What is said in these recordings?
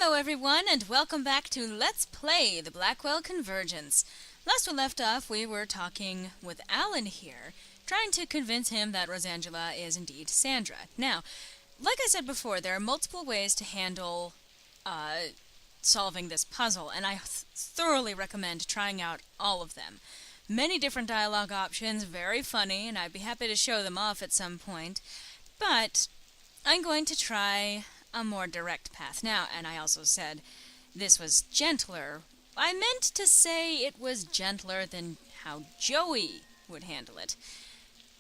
Hello everyone, and welcome back to Let's Play the Blackwell Convergence. Last we left off, we were talking with Alan here, trying to convince him that Rosangela is indeed Sandra. Now, like I said before, there are multiple ways to handle solving this puzzle, and I thoroughly recommend trying out all of them. Many different dialogue options, very funny, and I'd be happy to show them off at some point, but I'm going to try a more direct path now, and I also said this was gentler. I meant to say it was gentler than how Joey would handle it.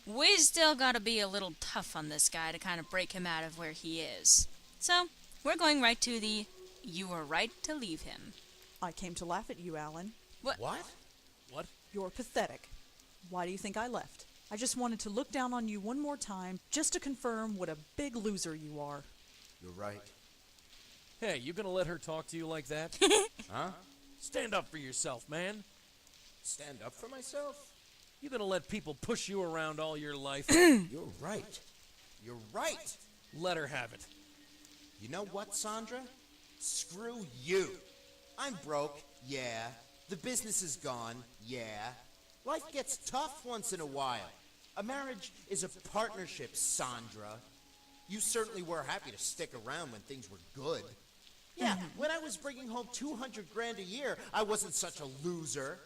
We still gotta be a little tough on this guy to kind of break him out of where he is. So, we're going right to the "you were right to leave him." I came to laugh at you, Alan. What? What? You're pathetic. Why do you think I left? I just wanted to look down on you one more time, just to confirm what a big loser you are. You're right. Hey, you gonna let her talk to you like that? Huh? Stand up for yourself, man. Stand up for myself? You gonna let people push you around all your life? You're right. You're right. Let her have it. You know what, Sandra? Screw you. I'm broke, yeah. The business is gone, yeah. Life gets tough once in a while. A marriage is a partnership, Sandra. You certainly were happy to stick around when things were good. Yeah, when I was bringing home 200 grand a year, I wasn't such a loser.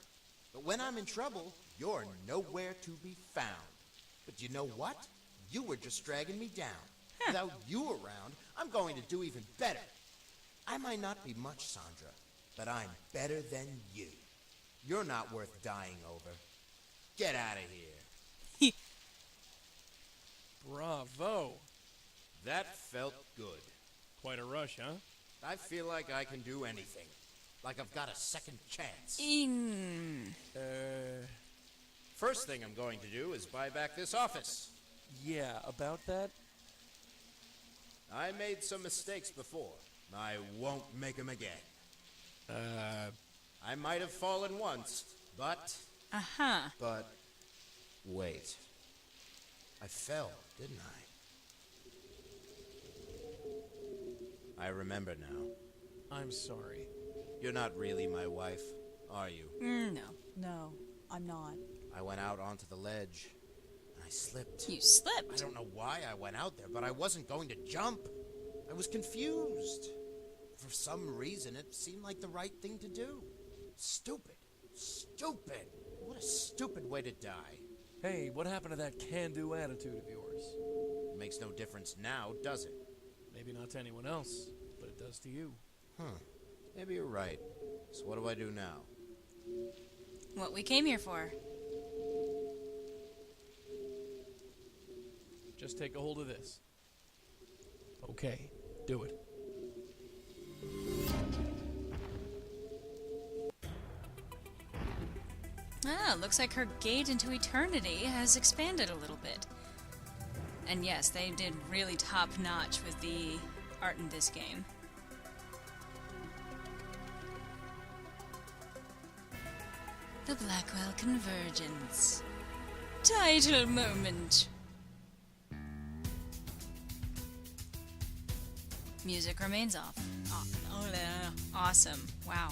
But when I'm in trouble, you're nowhere to be found. But you know what? You were just dragging me down. Without you around, I'm going to do even better. I might not be much, Sandra, but I'm better than you. You're not worth dying over. Get out of here. Bravo. That felt good. Quite a rush, huh? I feel like I can do anything. Like I've got a second chance. First thing I'm going to do is buy back this office. Yeah, about that? I made some mistakes before. I won't make them again. I might have fallen once, but... But... Wait. I fell, didn't I? I remember now. I'm sorry. You're not really my wife, are you? No. No, I'm not. I went out onto the ledge, and I slipped. You I slipped. don't know why I went out there, but I wasn't going to jump. I was confused. For some reason, it seemed like the right thing to do. Stupid. Stupid. What a stupid way to die. Hey, what happened to that can-do attitude of yours? It makes no difference now, does it? Maybe not to anyone else, but it does to you. Maybe you're right. So what do I do now? What we came here for. Just take a hold of this. Okay, do it. Ah, looks like her gate into eternity has expanded a little bit. And yes, they did really top-notch with the art in this game. The Blackwell Convergence. Title moment. Music remains off. Awesome. Wow.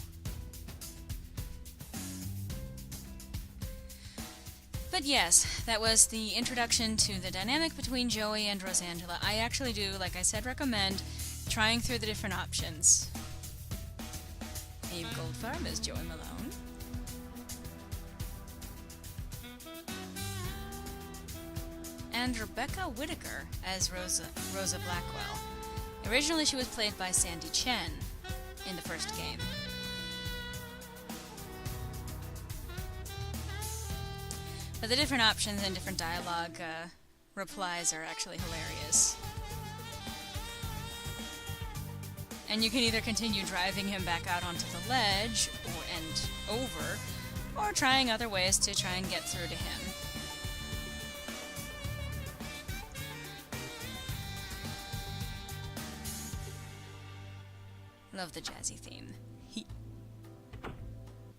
But yes, that was the introduction to the dynamic between Joey and Rosangela. I actually do, like I said, recommend trying through the different options. Abe Goldfarb as Joey Malone. And Rebecca Whitaker as Rosa Blackwell. Originally she was played by Sandy Chen in the first game. But the different options and different dialogue replies are actually hilarious. And you can either continue driving him back out onto the ledge and over, or trying other ways to try and get through to him. Love the jazzy theme.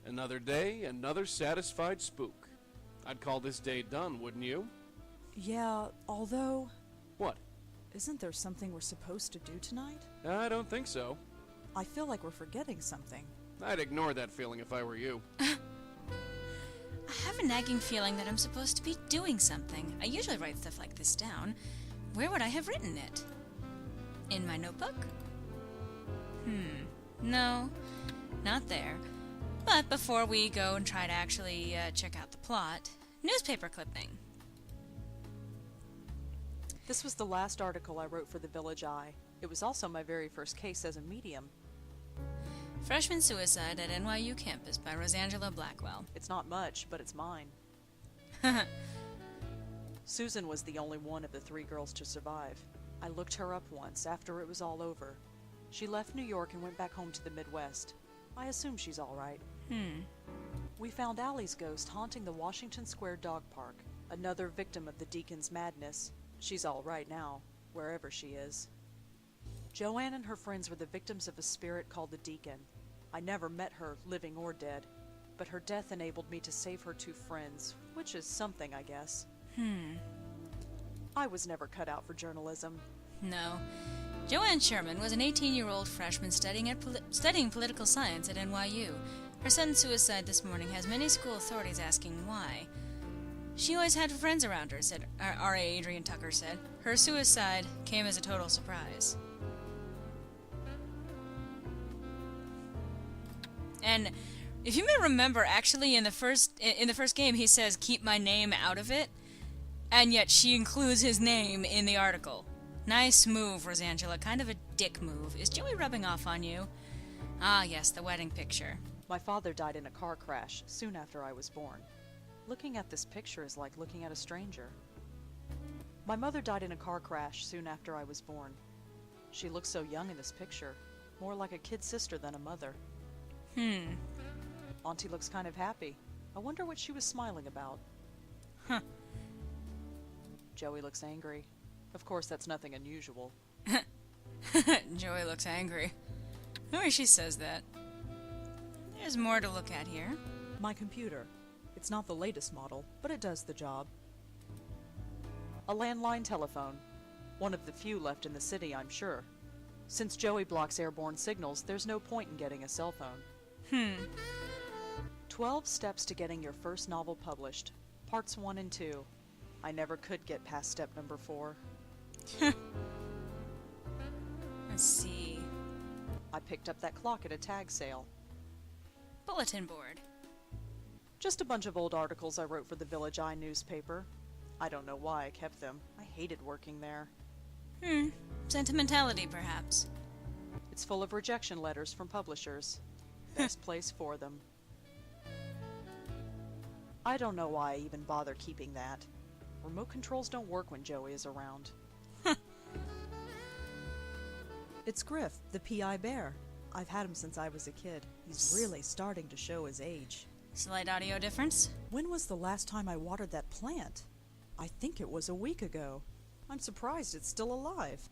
Another day, another satisfied spook. I'd call this day done, wouldn't you? Yeah, although... What? Isn't there something we're supposed to do tonight? I don't think so. I feel like we're forgetting something. I'd ignore that feeling if I were you. I have a nagging feeling that I'm supposed to be doing something. I usually write stuff like this down. Where would I have written it? In my notebook? No, not there. But before we go and try to actually check out the plot, newspaper clipping. This was the last article I wrote for the Village Eye. It was also my very first case as a medium. Freshman Suicide at NYU Campus by Rosangela Blackwell. It's not much, but it's mine. Susan was the only one of the 3 girls to survive. I looked her up once after it was all over. She left New York and went back home to the Midwest. I assume she's all right. We found Allie's ghost haunting the Washington Square dog park, another victim of the Deacon's madness. She's all right now, wherever she is. Joanne and her friends were the victims of a spirit called the Deacon. I never met her, living or dead, but her death enabled me to save her 2 friends, which is something, I guess. I was never cut out for journalism. No. Joanne Sherman was an 18-year-old freshman studying political science at NYU. Her sudden suicide this morning has many school authorities asking why. She always had friends around her, said R.A. Adrian Tucker said. Her suicide came as a total surprise. And if you may remember, actually in the first game he says, "Keep my name out of it," and yet she includes his name in the article. Nice move, Rosangela. Kind of a dick move. Is Joey rubbing off on you? Ah, yes, the wedding picture. My father died in a car crash soon after I was born. Looking at this picture is like looking at a stranger. My mother died in a car crash soon after I was born. She looks so young in this picture, more like a kid sister than a mother. Auntie looks kind of happy. I wonder what she was smiling about. Joey looks angry. Of course, that's nothing unusual. Joey looks angry. Oh, she says that. There's more to look at here. My computer. It's not the latest model, but it does the job. A landline telephone. One of the few left in the city, I'm sure. Since Joey blocks airborne signals, there's no point in getting a cell phone. 12 steps to getting your first novel published. Parts 1 and 2. I never could get past step number 4. Let's see. I picked up that clock at a tag sale. Bulletin board. Just a bunch of old articles I wrote for the Village Eye newspaper. I don't know why I kept them. I hated working there. Sentimentality, perhaps. It's full of rejection letters from publishers. Best place for them. I don't know why I even bother keeping that. Remote controls don't work when Joey is around. It's Griff, the PI bear. I've had him since I was a kid. He's really starting to show his age. Slight audio difference. When was the last time I watered that plant? I think it was a week ago. I'm surprised it's still alive.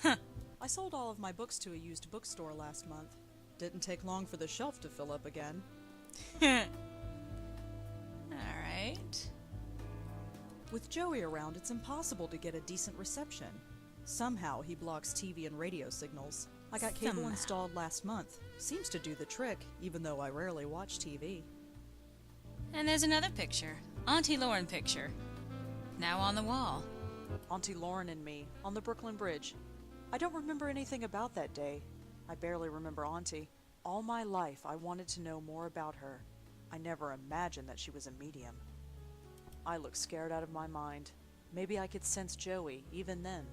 I sold all of my books to a used bookstore last month. Didn't take long for the shelf to fill up again. Alright. With Joey around, it's impossible to get a decent reception. Somehow he blocks TV and radio signals. I got cable Somehow. installed last month. Seems to do the trick, even though I rarely watch TV. And there's another picture. Auntie Lauren picture. Now on the wall. Auntie Lauren and me, on the Brooklyn Bridge. I don't remember anything about that day. I barely remember Auntie. All my life I wanted to know more about her. I never imagined that she was a medium. I looked scared out of my mind. Maybe I could sense Joey, even then.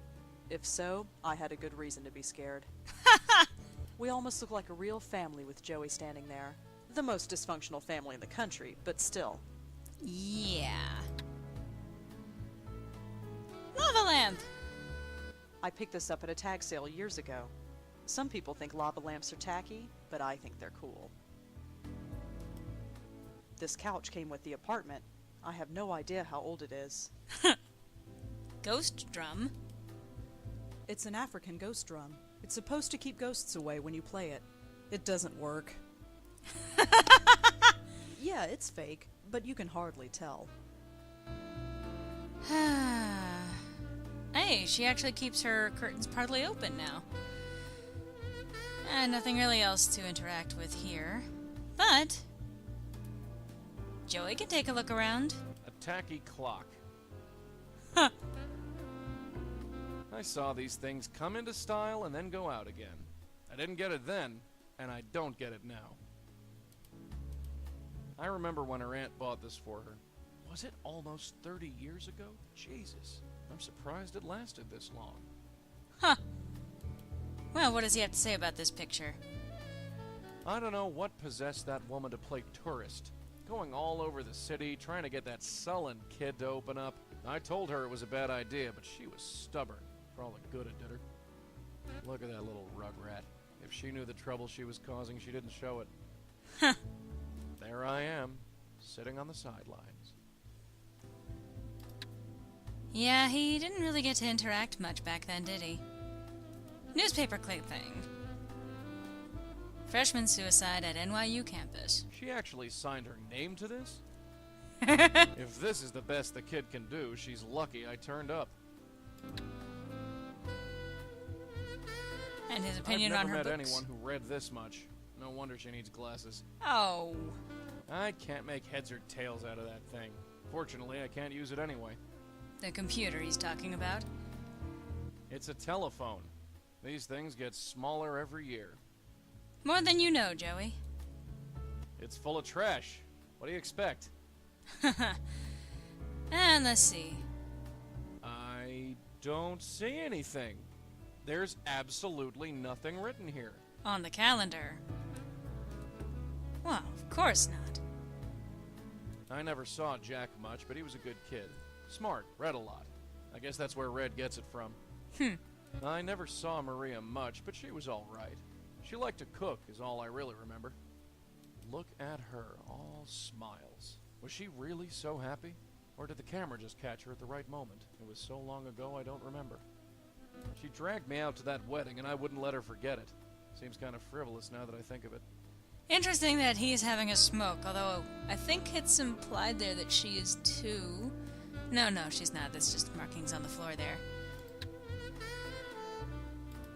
If so, I had a good reason to be scared. We almost look like a real family with Joey standing there. The most dysfunctional family in the country, but still. Yeah. Lava lamp! I picked this up at a tag sale years ago. Some people think lava lamps are tacky, but I think they're cool. This couch came with the apartment. I have no idea how old it is. Ghost drum. It's an African ghost drum. It's supposed to keep ghosts away when you play it. It doesn't work. Yeah, it's fake, but you can hardly tell. Hey, she actually keeps her curtains partly open now. Nothing really else to interact with here. But Joey can take a look around. A tacky clock. Huh. I saw these things come into style and then go out again. I didn't get it then, and I don't get it now. I remember when her aunt bought this for her. Was it almost 30 years ago? Jesus, I'm surprised it lasted this long. Huh. Well, what does he have to say about this picture? I don't know what possessed that woman to play tourist. Going all over the city, trying to get that sullen kid to open up. I told her it was a bad idea, but she was stubborn, for all the good it did her. Look at that little rugrat. If she knew the trouble she was causing, she didn't show it. Huh. There I am, sitting on the sidelines. Yeah, he didn't really get to interact much back then, did he? Newspaper clipping. Freshman suicide at NYU campus. She actually signed her name to this? If this is the best the kid can do, she's lucky I turned up. And his opinion on her I've never met books. anyone who read this much. No wonder she needs glasses. Oh. I can't make heads or tails out of that thing. Fortunately, I can't use it anyway. The computer he's talking about. It's a telephone. These things get smaller every year. More than you know, Joey. It's full of trash. What do you expect? And let's see. I don't see anything. There's absolutely nothing written here. On the calendar. Well, of course not. I never saw Jack much, but he was a good kid. Smart, read a lot. I guess that's where Red gets it from. I never saw Maria much, but she was all right. She liked to cook, is all I really remember. Look at her, all smiles. Was she really so happy? Or did the camera just catch her at the right moment? It was so long ago I don't remember. She dragged me out to that wedding, and I wouldn't let her forget it. Seems kind of frivolous now that I think of it. Interesting that he's having a smoke, although I think it's implied there that she is too. No, she's not. That's just markings on the floor there.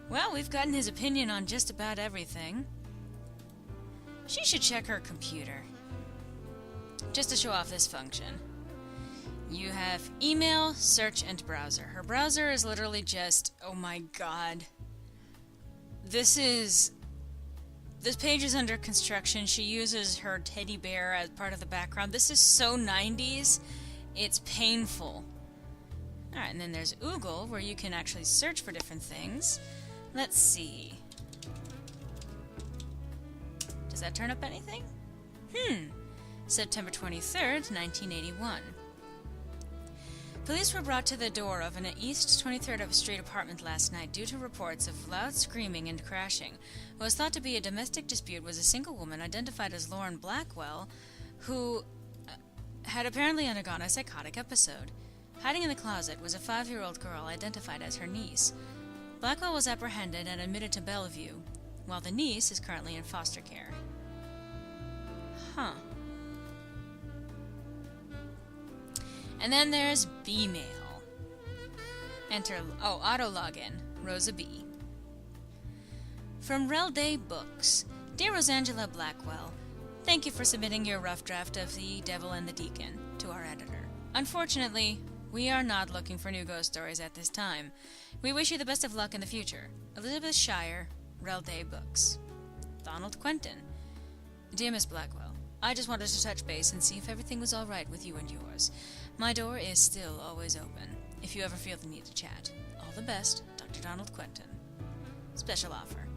Well, we've gotten his opinion on just about everything. She should check her computer. Just to show off this function. You have email, search, and browser. Her browser is literally just, oh my god. This page is under construction. She uses her teddy bear as part of the background. This is so 90s, it's painful. Alright, and then there's Oogle, where you can actually search for different things. Let's see. Does that turn up anything? September 23rd, 1981. Police were brought to the door of an East 23rd Street apartment last night due to reports of loud screaming and crashing. What was thought to be a domestic dispute was a single woman identified as Lauren Blackwell, who had apparently undergone a psychotic episode. Hiding in the closet was a 5-year-old girl identified as her niece. Blackwell was apprehended and admitted to Bellevue, while the niece is currently in foster care. Huh. And then there's B-mail. Enter, auto login, Rosa B. From Rel Day Books. Dear Rosangela Blackwell, thank you for submitting your rough draft of The Devil and the Deacon to our editor. Unfortunately, we are not looking for new ghost stories at this time. We wish you the best of luck in the future. Elizabeth Shire, Rel Day Books. Donald Quentin. Dear Miss Blackwell, I just wanted to touch base and see if everything was all right with you and yours. My door is still always open, if you ever feel the need to chat. All the best, Dr. Donald Quentin. Special offer.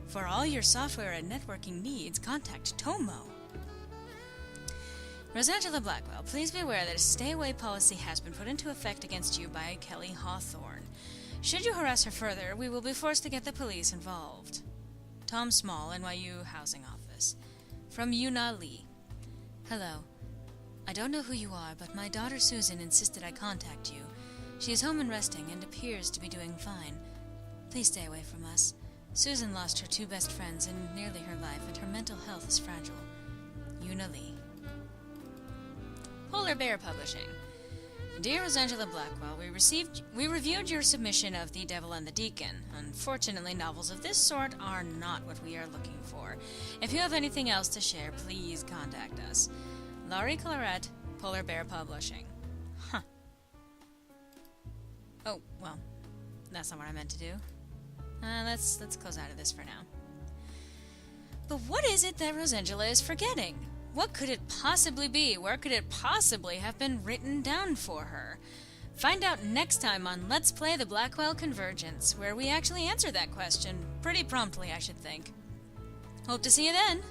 For all your software and networking needs, contact Tomo. Rosangela Blackwell, please be aware that a stay-away policy has been put into effect against you by Kelly Hawthorne. Should you harass her further, we will be forced to get the police involved. Tom Small, NYU Housing Office. From Yuna Lee. Hello. I don't know who you are, but my daughter Susan insisted I contact you. She is home and resting and appears to be doing fine. Please stay away from us. Susan lost her 2 best friends in nearly her life, and her mental health is fragile. Yuna Lee. Polar Bear Publishing. Dear Rosangela Blackwell, we reviewed your submission of The Devil and the Deacon. Unfortunately, novels of this sort are not what we are looking for. If you have anything else to share, please contact us. Laurie Claret, Polar Bear Publishing. Huh. Oh, well, that's not what I meant to do. Let's close out of this for now. But what is it that Rosangela is forgetting? What could it possibly be? Where could it possibly have been written down for her? Find out next time on Let's Play the Blackwell Convergence, where we actually answer that question pretty promptly, I should think. Hope to see you then!